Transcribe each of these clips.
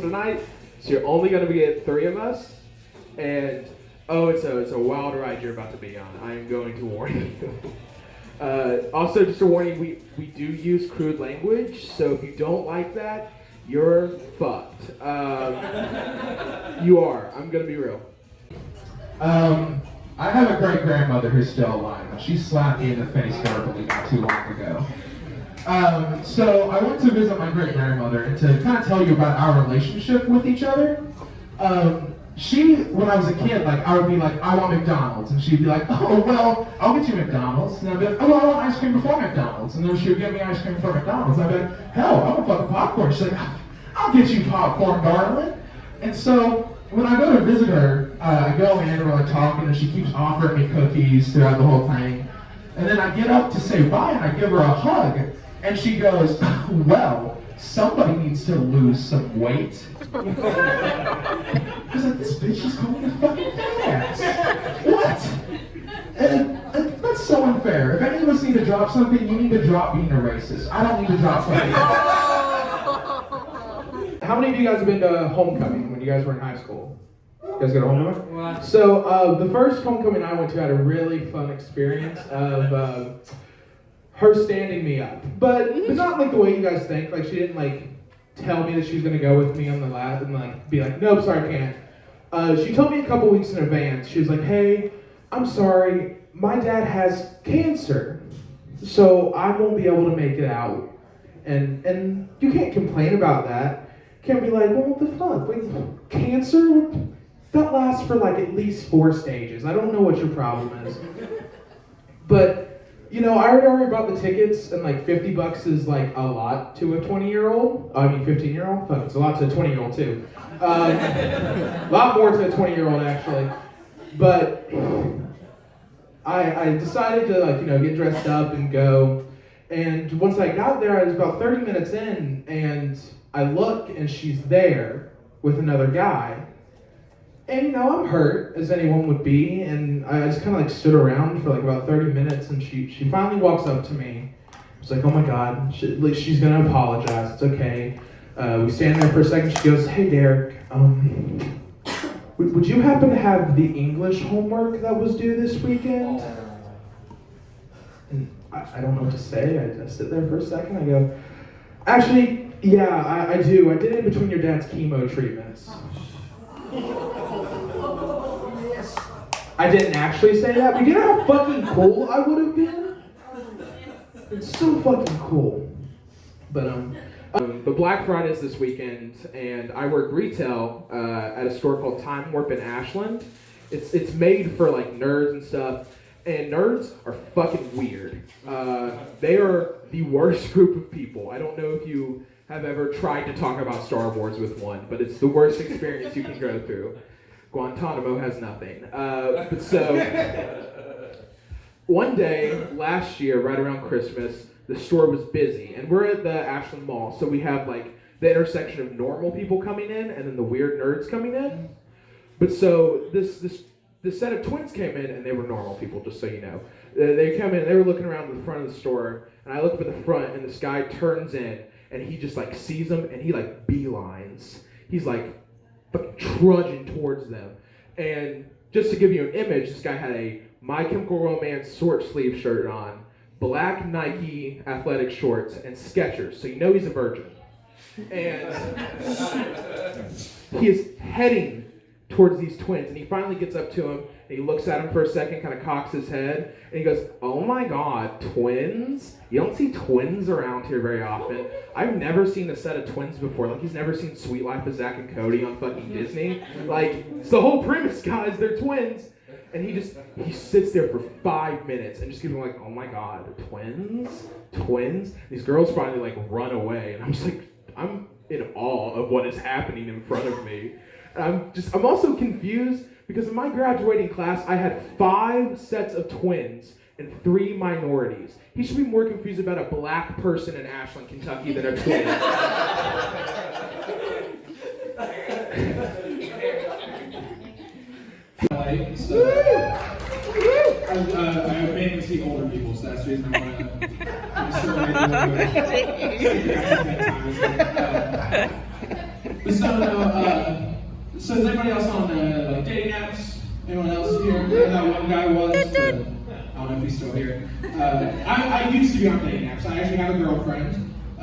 tonight, so you're only going to get three of us, and it's a wild ride you're about to be on. I am going to warn you. Also, just a warning, we do use crude language, so if you don't like that, you're fucked. You are. I'm going to be real. I have a great grandmother who's still alive. She slapped me in the face verbally not too long ago. So I went to visit my great grandmother, and to kind of tell you about our relationship with each other. When I was a kid, I would be like, I want McDonald's, and she'd be like, oh well, I'll get you McDonald's, and I'd be like, oh, I want ice cream before McDonald's, and then she would give me ice cream before McDonald's, and I'd be like, hell, I want fucking popcorn. She's like, I'll get you popcorn, darling. And so when I go to visit her, I go in and we're talking, and she keeps offering me cookies throughout the whole thing. And then I get up to say bye, and I give her a hug, and she goes, well, somebody needs to lose some weight. I was like, this bitch is calling me a fucking fat ass. What? And that's so unfair. If any of us need to drop something, you need to drop being a racist. I don't need to drop something. How many of you guys have been to homecoming when you guys were in high school? You guys go to homecoming? What? So the first homecoming I went to had a really fun experience of her standing me up, but not like the way you guys think. Like, she didn't tell me that she was gonna go with me on the lab and be like, nope, sorry, I can't. She told me a couple weeks in advance. She was like, hey, I'm sorry, my dad has cancer, so I won't be able to make it out. And you can't complain about that. Can't be like, well, what the fuck? Like, cancer? That lasts for at least 4 stages. I don't know what your problem is. But I already bought the tickets, and $50 is a lot to a 20-year-old. I mean, 15-year-old. Fuck, it's a lot to a 20-year-old too. A lot more to a 20-year-old actually. But I decided to get dressed up and go. And once I got there, I was about 30 minutes in, and I look, and she's there with another guy. And I'm hurt, as anyone would be, and I just kind of stood around for about 30 minutes, and she finally walks up to me. I was like, oh my god, she's gonna apologize, it's okay. We stand there for a second, she goes, hey Derek, would you happen to have the English homework that was due this weekend? And I don't know what to say. I sit there for a second, I go, actually, yeah, I do. I did it in between your dad's chemo treatments. I didn't actually say that, but you know how fucking cool I would have been? It's so fucking cool. But Black Friday is this weekend, and I work retail at a store called Time Warp in Ashland. It's made for nerds and stuff, and nerds are fucking weird. They are the worst group of people. I don't know if you have ever tried to talk about Star Wars with one, but it's the worst experience you can go through. Guantanamo has nothing. One day last year, right around Christmas, the store was busy, and we're at the Ashland Mall, so we have the intersection of normal people coming in and then the weird nerds coming in. But so this set of twins came in, and they were normal people, just so you know. They come in, they were looking around the front of the store, and I looked up at the front, and this guy turns in, and he just sees them, and he beelines. He's fucking trudging towards them. And just to give you an image, this guy had a My Chemical Romance short sleeve shirt on, black Nike athletic shorts, and Skechers, so you know he's a virgin. And he is heading towards these twins, and he finally gets up to him, and he looks at him for a second, kind of cocks his head, and he goes, oh my god, twins? You don't see twins around here very often. I've never seen a set of twins before. He's never seen Sweet Life of Zack and Cody on fucking Disney. It's the whole premise, guys, they're twins. And he sits there for 5 minutes and just keeps going oh my god, twins? Twins? These girls finally run away, and I'm just I'm in awe of what is happening in front of me. I'm also confused because in my graduating class, I had 5 sets of twins and 3 minorities. He should be more confused about a black person in Ashland, Kentucky than a twin. I mainly see older people, so that's the reason I want to survey the older. So is anybody else on like dating apps? Anyone else here? Where that one guy was? I don't know if he's still here. I used to be on dating apps. I actually have a girlfriend. I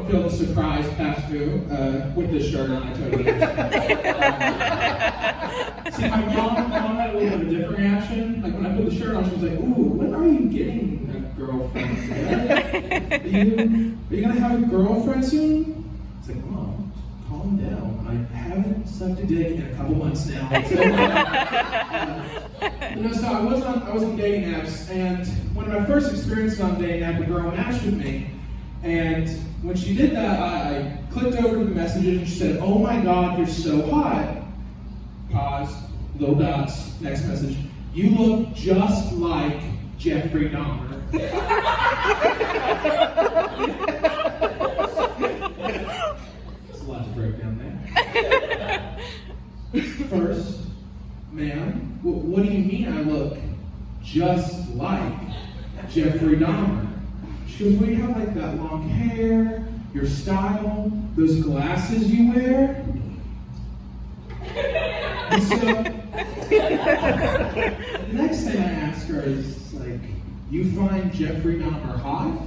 feel the surprise pass through with this shirt on. I totally understand. See, my mom had a little bit of a different reaction. Like when I put the shirt on, she was like, "Ooh, when are you getting a girlfriend? Are you gonna have a girlfriend soon?" It's like, Mom, calm down. I haven't sucked a dick in a couple months now. So I was on dating apps, and one of my first experiences on dating app, a girl matched with me. And when she did that, I clicked over to the messages and she said, "Oh my God, you're so hot." Pause, little dots, next message. "You look just like Jeffrey Dahmer." There's a lot to break down there. First, ma'am, what do you mean I look just like Jeffrey Dahmer? She goes, "Well, you have like that long hair, your style, those glasses you wear." And so, the next thing I asked her is like, "You find Jeffrey Dahmer hot?"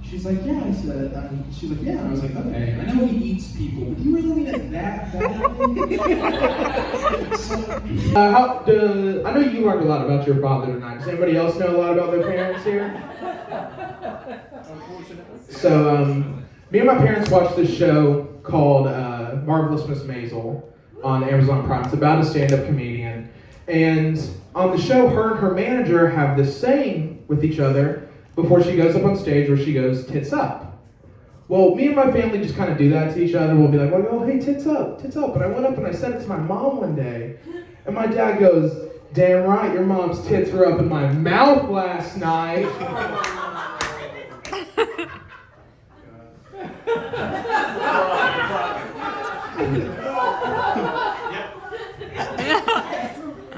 She's like, "Yeah." I said, she's like, "Yeah." And I was like, "Okay, I know he eats people, but do you really mean it that badly?" I know you learned a lot about your father tonight. Does anybody else know a lot about their parents here? So, me and my parents watched this show called Marvelous Miss Maisel on Amazon Prime. It's about a stand-up comedian. And on the show, her and her manager have this saying with each other before she goes up on stage where she goes, "Tits up." Well, me and my family just kind of do that to each other. We'll be like, "Oh, hey, tits up, tits up." And I went up and I said it to my mom one day. And my dad goes, "Damn right, your mom's tits were up in my mouth last night."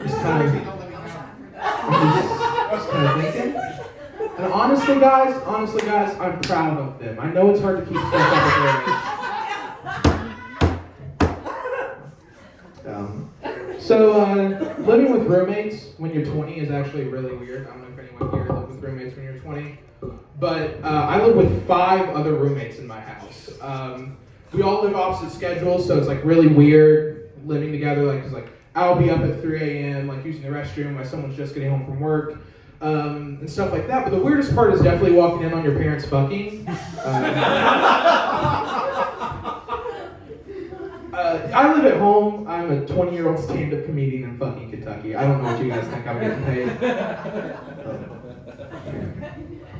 Just kind of thinking. And honestly, guys, I'm proud of them. I know it's hard to keep stuff up at their age. So, living with roommates when you're 20 is actually really weird. I don't know if anyone here lived with roommates when you're 20. But I live with 5 other roommates in my house. We all live opposite schedules, so it's like really weird living together. Like, 'cause like I'll be up at 3 a.m. like using the restroom while someone's just getting home from work, and stuff like that. But the weirdest part is definitely walking in on your parents fucking. I live at home. I'm a 20-year-old stand-up comedian in fucking Kentucky. I don't know what you guys think I'm getting paid.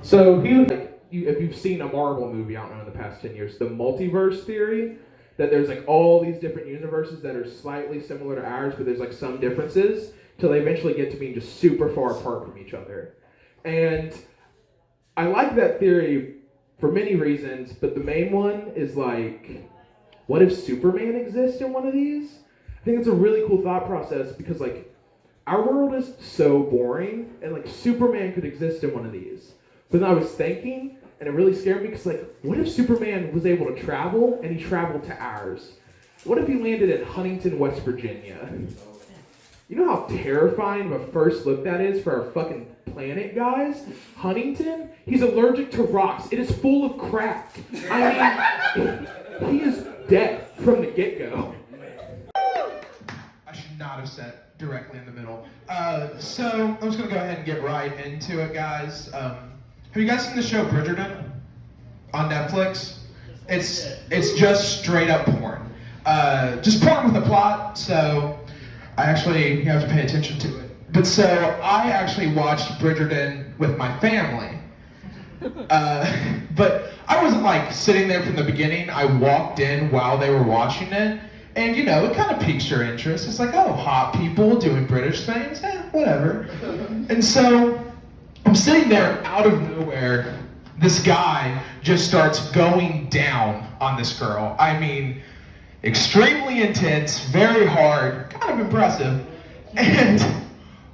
So if you've seen a Marvel movie, I don't know, in the past 10 years, the multiverse theory, that there's like all these different universes that are slightly similar to ours, but there's like some differences till they eventually get to being just super far apart from each other. And I like that theory for many reasons, but the main one is like, what if Superman exists in one of these? I think it's a really cool thought process because like our world is so boring and like Superman could exist in one of these. But then I was thinking, and it really scared me because like, what if Superman was able to travel and he traveled to ours? What if he landed in Huntington, West Virginia? You know how terrifying of a first look that is for our fucking planet, guys? Huntington? He's allergic to rocks. It is full of crack. I mean, he is dead from the get-go. I should not have sat directly in the middle. So I'm just gonna go ahead and get right into it, guys. Have you guys seen the show Bridgerton on Netflix? It's just straight up porn. Just porn with a plot. So I actually have to pay attention to it. But so I actually watched Bridgerton with my family. But I wasn't like sitting there from the beginning. I walked in while they were watching it. And you know, it kind of piques your interest. It's like, oh, hot people doing British things? Whatever. And so I'm sitting there out of nowhere. This guy just starts going down on this girl. I mean, extremely intense, very hard, kind of impressive. And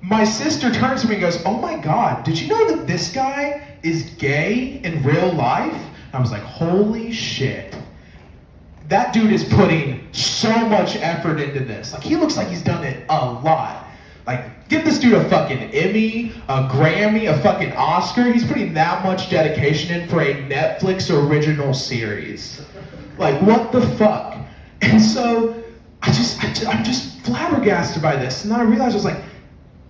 my sister turns to me and goes, "Oh my God, did you know that this guy is gay in real life?" And I was like, holy shit. that dude is putting so much effort into this. Like, he looks like he's done it a lot. Like, give this dude a fucking Emmy, a Grammy, a fucking Oscar. He's putting that much dedication in for a Netflix original series. Like, what the fuck? And so, I'm just flabbergasted by this. And then I realized, I was like,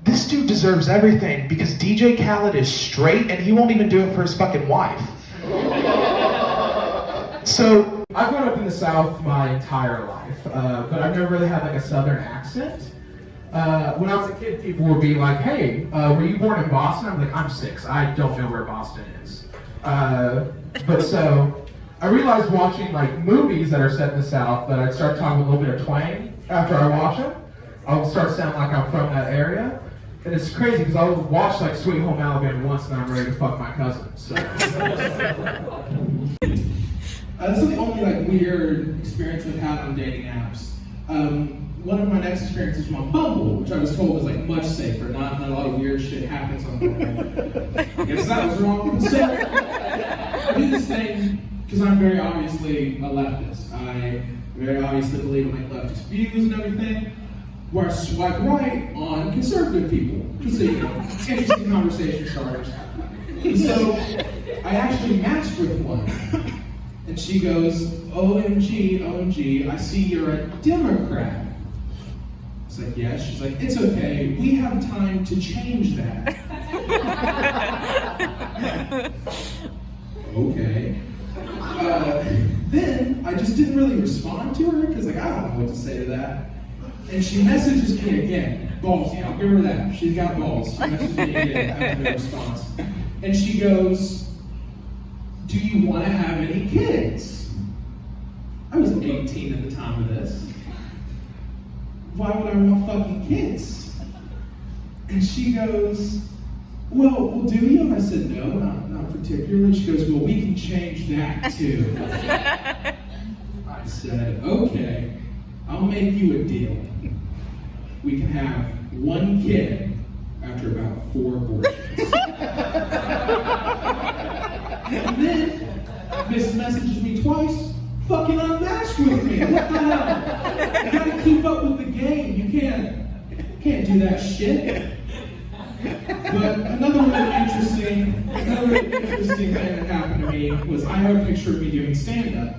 this dude deserves everything because DJ Khaled is straight and he won't even do it for his fucking wife. So, I've grown up in the South my entire life, but I've never really had like a Southern accent. When I was a kid, people would be like, hey, were you born in Boston? I'm like, I'm 6, I don't know where Boston is. But so, I realized watching like movies that are set in the South that I'd start talking a little bit of twang after I watch them. I'll start sounding like I'm from that area. And it's crazy because I'll watch like Sweet Home Alabama once and I'm ready to fuck my cousin. So. That's the only like weird experience I've had on dating apps. One of my next experiences was on Bumble, which I was told was like much safer. Not a lot of weird shit happens on Bumble. I guess that was wrong. So I do this thing because I'm very obviously a leftist. I very obviously believe in like leftist views and everything. Where I swipe right on conservative people. Just so you know, interesting conversation starters. And so I actually matched with one. And she goes, OMG, OMG, I see you're a Democrat. It's like, yes. She's like, it's okay, we have time to change that. Okay. Then I just didn't really respond to her because like I don't know what to say to that. And she messages me again. Balls, yeah, I'll give her that. She's got balls. She messages me again after no response. And she goes, do you want to have any kids? I was 18 at the time of this. Why would I want fucking kids? And she goes, well, do you? And I said, no, not particularly. She goes, well, we can change that too. I said, okay, I'll make you a deal. We can have one kid after about 4 abortions. And then, Miss messages me twice, fucking unmatched with me. What the hell? You gotta keep up with the game. You can't do that shit. But another really interesting thing that happened to me was I have a picture of me doing stand-up.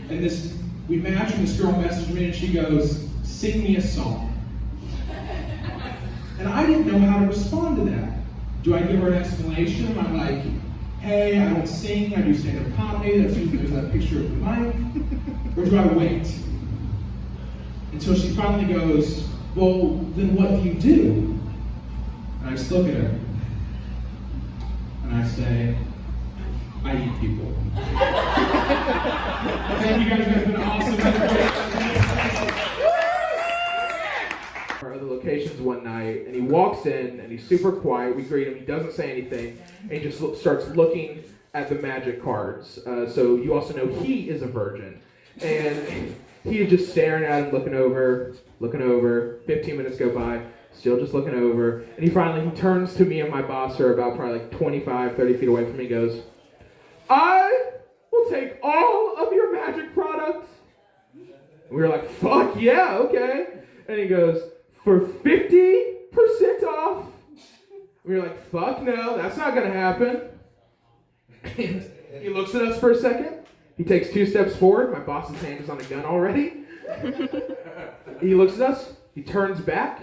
And we match and this girl messaged me and she goes, sing me a song. And I didn't know how to respond to that. Do I give her an explanation? I'm like, hey, I don't sing, I do stand-up comedy, that's usually there's that picture of the mic. Or do I wait? Until she finally goes, well, then what do you do? And I just look at her. And I say, I eat people. Thank you guys have been awesome. Our other locations one night, and he walks in, and he's super quiet. We greet him. He doesn't say anything, and he just starts looking at the magic cards. So you also know he is a virgin, and he is just staring at him, looking over. 15 minutes go by, still just looking over, and he finally turns to me and my boss, who are about probably like 25, 30 feet away from me, goes, I will take all of your magic products. And we were like, fuck yeah, okay. And he goes, for 50% off. We were like, fuck no, that's not gonna happen. And he looks at us for a second. He takes 2 steps forward. My boss's hand is on a gun already. He looks at us. He turns back.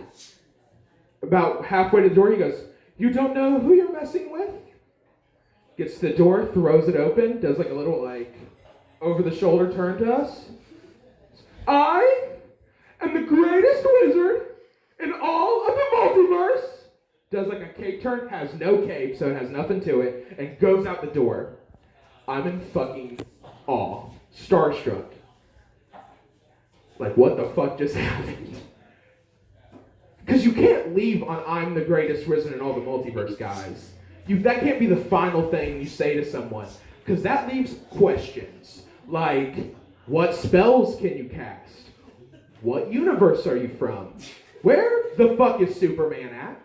About halfway to the door, he goes, you don't know who you're messing with? Gets to the door, throws it open, does like a little like over-the-shoulder turn to us. I am the greatest wizard in all of the multiverse. Does like a cape turn, has no cape, so it has nothing to it, and goes out the door. I'm in fucking awe, starstruck. Like, what the fuck just happened? Because you can't leave on I'm the greatest wizard in all the multiverse, guys. That can't be the final thing you say to someone, because that leaves questions. Like, what spells can you cast? What universe are you from? Where the fuck is Superman at?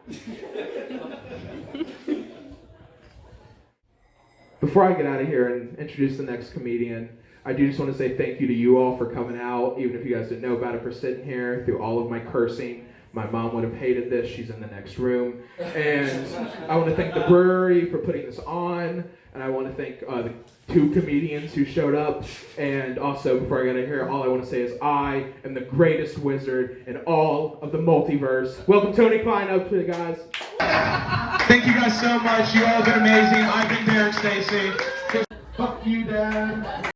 Before I get out of here and introduce the next comedian, I do just want to say thank you to you all for coming out, even if you guys didn't know about it, for sitting here through all of my cursing. My mom would have hated this. She's in the next room. And I want to thank the brewery for putting this on. And I want to thank the 2 comedians who showed up. And also, before I get out of here, all I want to say is I am the greatest wizard in all of the multiverse. Welcome Tony Klein up to the guys. Thank you guys so much. You all have been amazing. I've been Derek Stacy. Fuck you, Dad.